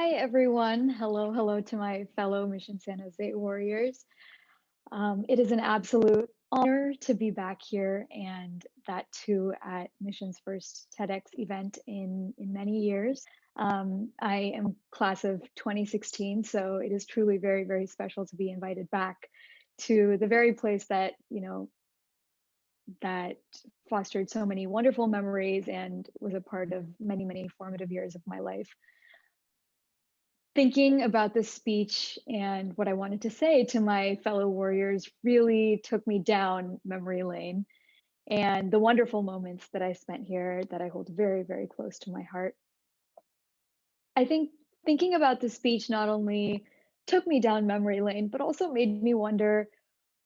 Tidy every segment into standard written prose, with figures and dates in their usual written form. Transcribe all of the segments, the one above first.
Hi, everyone. Hello to my fellow Mission San Jose warriors. It is an absolute honor to be back here, and that too at Mission's first TEDx event in many years. I am class of 2016, so it is truly very special to be invited back to the very place that fostered so many wonderful memories and was a part of many formative years of my life. Thinking about this speech and what I wanted to say to my fellow warriors really took me down memory lane and the wonderful moments that I spent here that I hold very close to my heart. I think thinking about this speech not only took me down memory lane, but also made me wonder,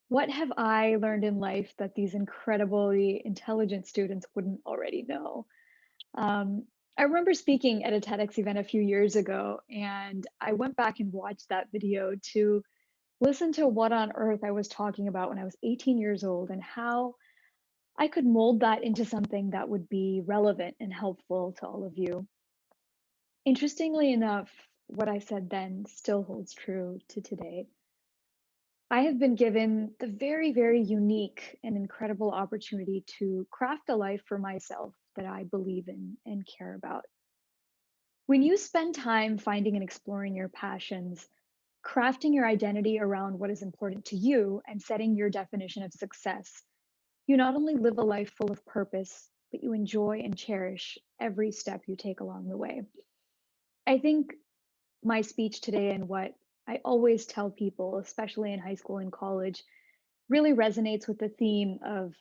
what have I learned in life that these incredibly intelligent students wouldn't already know? Um, I remember speaking at a TEDx event a few years ago, and I went back and watched that video to listen to what on earth I was talking about when I was 18 years old and how I could mold that into something that would be relevant and helpful to all of you. Interestingly enough, what I said then still holds true to today. I have been given the very unique and incredible opportunity to craft a life for myself that I believe in and care about. When you spend time finding and exploring your passions, crafting your identity around what is important to you, and setting your definition of success, you not only live a life full of purpose, but you enjoy and cherish every step you take along the way. I think my speech today and what I always tell people, especially in high school and college, really resonates with the theme of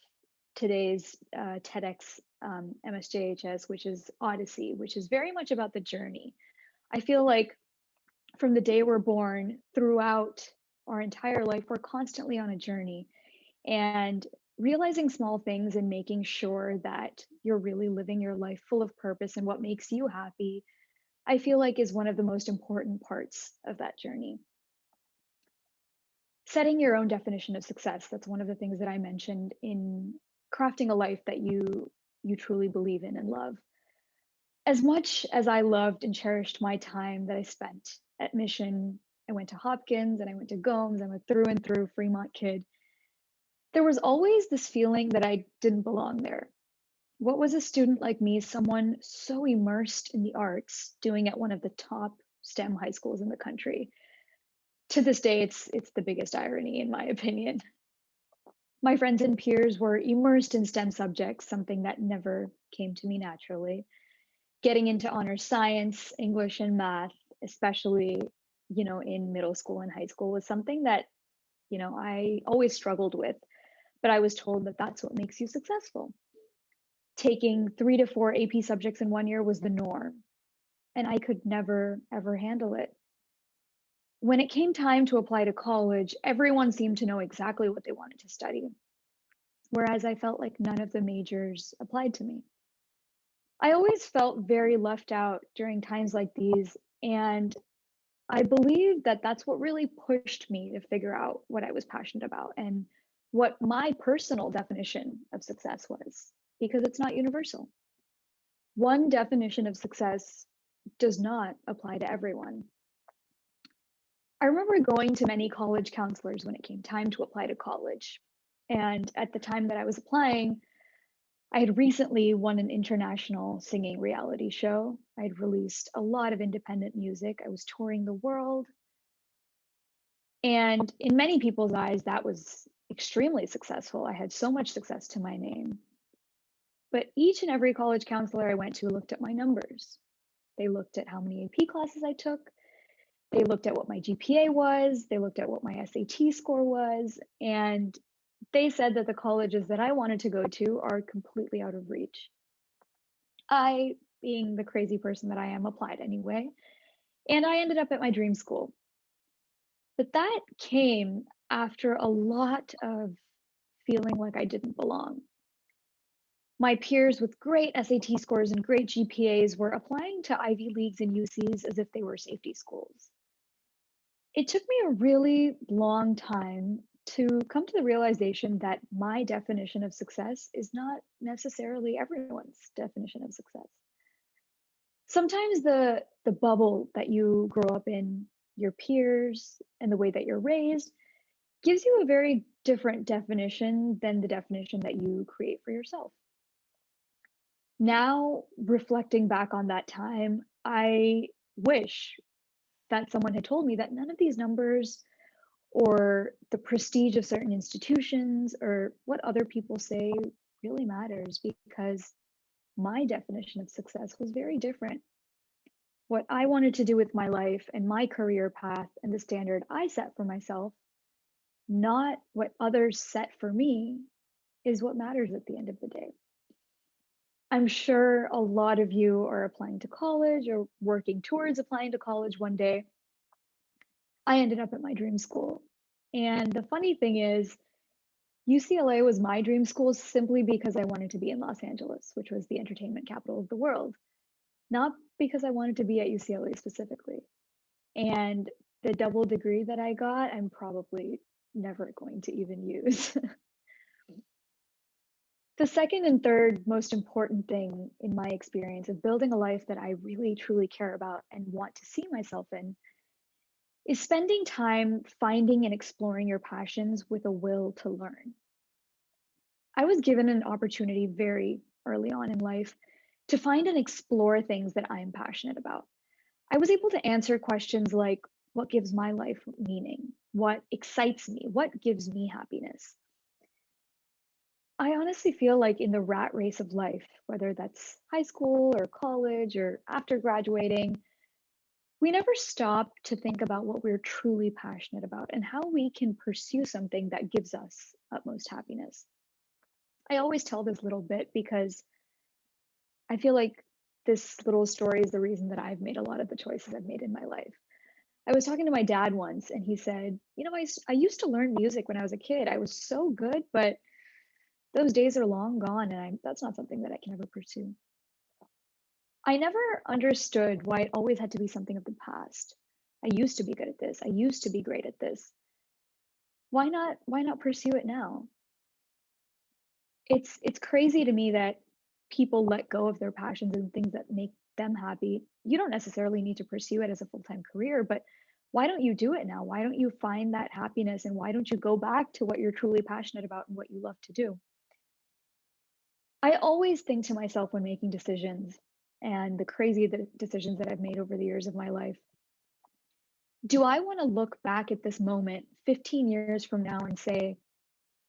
today's TEDx MSJHS, which is Odyssey, which is very much about the journey. I feel like from the day we're born throughout our entire life, we're constantly on a journey. And realizing small things and making sure that you're really living your life full of purpose and what makes you happy, I feel like is one of the most important parts of that journey. Setting your own definition of success, that's one of the things that I mentioned in crafting a life that you truly believe in and love. As much as I loved and cherished my time that I spent at Mission, I went to Hopkins and I went to Gomes. I'm a through and through Fremont kid. There was always this feeling that I didn't belong there. What was a student like me, someone so immersed in the arts, doing at one of the top STEM high schools in the country? To this day, it's the biggest irony, in my opinion. My friends and peers were immersed in STEM subjects, something that never came to me naturally. Getting into honors science, English, and math, especially, in middle school and high school, was something that, I always struggled with. But I was told that that's what makes you successful. Taking 3 to 4 AP subjects in one year was the norm, and I could never, ever handle it. When it came time to apply to college, everyone seemed to know exactly what they wanted to study, whereas I felt like none of the majors applied to me. I always felt very left out during times like these, and I believe that that's what really pushed me to figure out what I was passionate about and what my personal definition of success was, because it's not universal. One definition of success does not apply to everyone. I remember going to many college counselors when it came time to apply to college. And at the time that I was applying, I had recently won an international singing reality show. I had released a lot of independent music. I was touring the world. And in many people's eyes, that was extremely successful. I had so much success to my name. But each and every college counselor I went to looked at my numbers. They looked at how many AP classes I took. They looked at what my GPA was. They looked at what my SAT score was. And they said that the colleges that I wanted to go to are completely out of reach. I, being the crazy person that I am, applied anyway. And I ended up at my dream school. But that came after a lot of feeling like I didn't belong. My peers with great SAT scores and great GPAs were applying to Ivy Leagues and UCs as if they were safety schools. It took me a really long time to come to the realization that my definition of success is not necessarily everyone's definition of success. Sometimes the bubble that you grow up in, your peers, and the way that you're raised gives you a very different definition than the definition that you create for yourself. Now, reflecting back on that time, I wish that someone had told me that none of these numbers or the prestige of certain institutions or what other people say really matters, because my definition of success was very different. What I wanted to do with my life and my career path and the standard I set for myself, not what others set for me, is what matters at the end of the day. I'm sure a lot of you are applying to college or working towards applying to college one day. I ended up at my dream school. And the funny thing is, UCLA was my dream school simply because I wanted to be in Los Angeles, which was the entertainment capital of the world, not because I wanted to be at UCLA specifically. And the double degree that I got, I'm probably never going to even use. The second and third most important thing in my experience of building a life that I really truly care about and want to see myself in is spending time finding and exploring your passions with a will to learn. I was given an opportunity very early on in life to find and explore things that I'm passionate about. I was able to answer questions like, what gives my life meaning? What excites me? What gives me happiness? I honestly feel like in the rat race of life, whether that's high school or college or after graduating, we never stop to think about what we're truly passionate about and how we can pursue something that gives us utmost happiness. I always tell this little bit because I feel like this little story is the reason that I've made a lot of the choices I've made in my life. I was talking to my dad once, and he said, I used to learn music when I was a kid. I was so good, but those days are long gone, and that's not something that I can ever pursue. I never understood why it always had to be something of the past. I used to be good at this. I used to be great at this. Why not pursue it now? It's crazy to me that people let go of their passions and things that make them happy. You don't necessarily need to pursue it as a full-time career, but why don't you do it now? Why don't you find that happiness, and why don't you go back to what you're truly passionate about and what you love to do? I always think to myself when making decisions, and the crazy decisions that I've made over the years of my life, do I want to look back at this moment 15 years from now and say,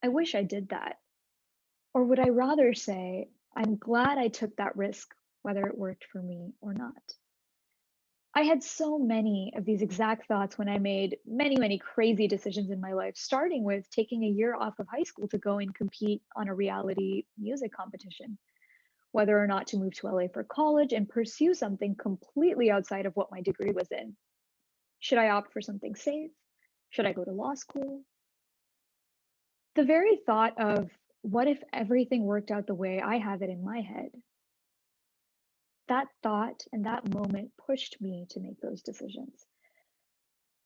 I wish I did that? Or would I rather say, I'm glad I took that risk, whether it worked for me or not? I had so many of these exact thoughts when I made many, many crazy decisions in my life, starting with taking a year off of high school to go and compete on a reality music competition, whether or not to move to LA for college and pursue something completely outside of what my degree was in. Should I opt for something safe? Should I go to law school? The very thought of what if everything worked out the way I have it in my head, that thought and that moment pushed me to make those decisions.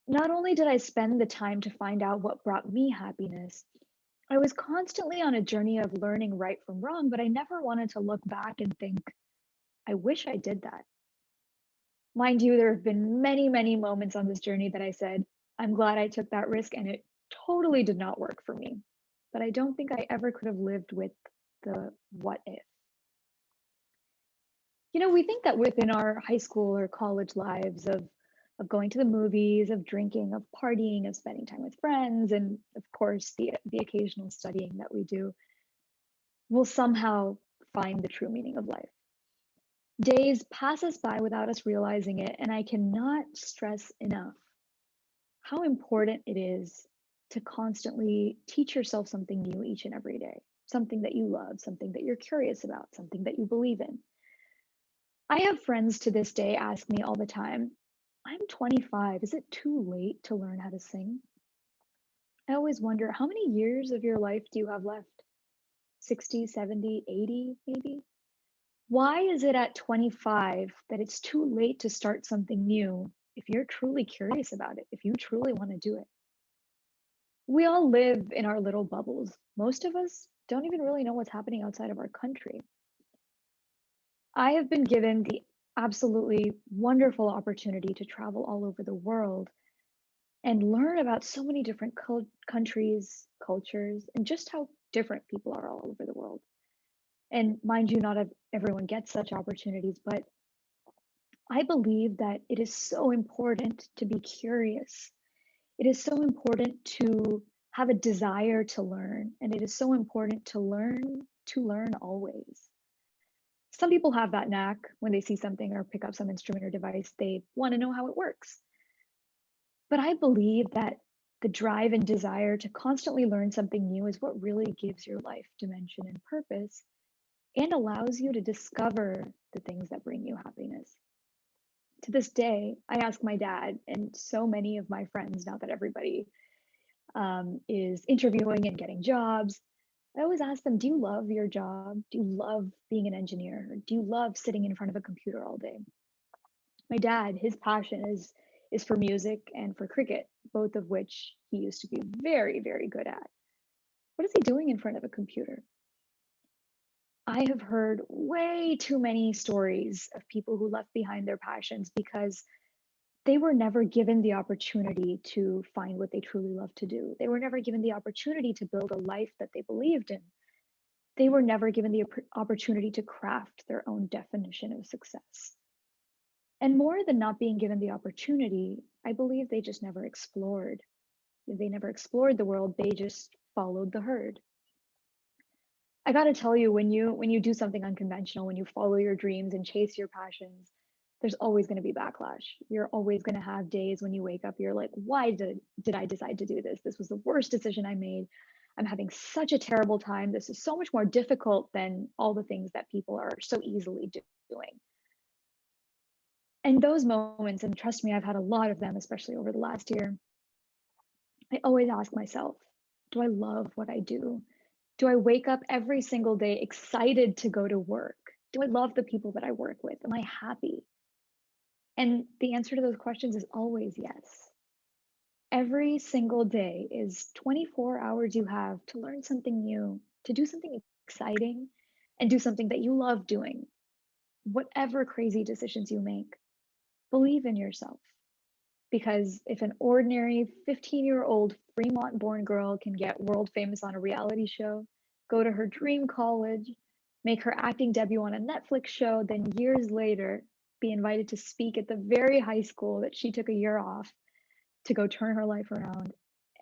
Not only did I spend the time to find out what brought me happiness, I was constantly on a journey of learning right from wrong, but I never wanted to look back and think, I wish I did that. Mind you, there have been many, many moments on this journey that I said, I'm glad I took that risk and it totally did not work for me. But I don't think I ever could have lived with the what if. We think that within our high school or college lives of going to the movies, of drinking, of partying, of spending time with friends, and of course the occasional studying that we do, we'll somehow find the true meaning of life. Days pass us by without us realizing it, and I cannot stress enough how important it is to constantly teach yourself something new each and every day, something that you love, something that you're curious about, something that you believe in. I have friends to this day ask me all the time, I'm 25. Is it too late to learn how to sing? I always wonder, how many years of your life do you have left? 60, 70, 80, maybe? Why is it at 25 that it's too late to start something new if you're truly curious about it, if you truly want to do it? We all live in our little bubbles. Most of us don't even really know what's happening outside of our country. I have been given the absolutely wonderful opportunity to travel all over the world and learn about so many different countries, cultures, and just how different people are all over the world. And mind you, not everyone gets such opportunities, but I believe that it is so important to be curious. It is so important to have a desire to learn, and it is so important to learn always. Some people have that knack when they see something or pick up some instrument or device, they want to know how it works. But I believe that the drive and desire to constantly learn something new is what really gives your life dimension and purpose and allows you to discover the things that bring you happiness. To this day, I ask my dad and so many of my friends now that everybody is interviewing and getting jobs. I always ask them, do you love your job? Do you love being an engineer? Do you love sitting in front of a computer all day? My dad, his passion is for music and for cricket, both of which he used to be very, very good at. What is he doing in front of a computer? I have heard way too many stories of people who left behind their passions because they were never given the opportunity to find what they truly love to do. They were never given the opportunity to build a life that they believed in. They were never given the opportunity to craft their own definition of success. And more than not being given the opportunity, I believe they just never explored. They never explored the world, they just followed the herd. I got to tell you, when you do something unconventional, when you follow your dreams and chase your passions, there's always going to be backlash. You're always going to have days when you wake up, you're like, why did I decide to do this? This was the worst decision I made. I'm having such a terrible time. This is so much more difficult than all the things that people are so easily doing. And those moments, and trust me, I've had a lot of them, especially over the last year, I always ask myself, do I love what I do? Do I wake up every single day excited to go to work? Do I love the people that I work with? Am I happy? And the answer to those questions is always yes. Every single day is 24 hours you have to learn something new, to do something exciting, and do something that you love doing. Whatever crazy decisions you make, believe in yourself. Because if an ordinary 15-year-old Fremont born girl can get world famous on a reality show, go to her dream college, make her acting debut on a Netflix show, then years later be invited to speak at the very high school that she took a year off to go turn her life around,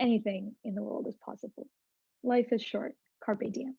anything in the world is possible. Life is short. Carpe diem.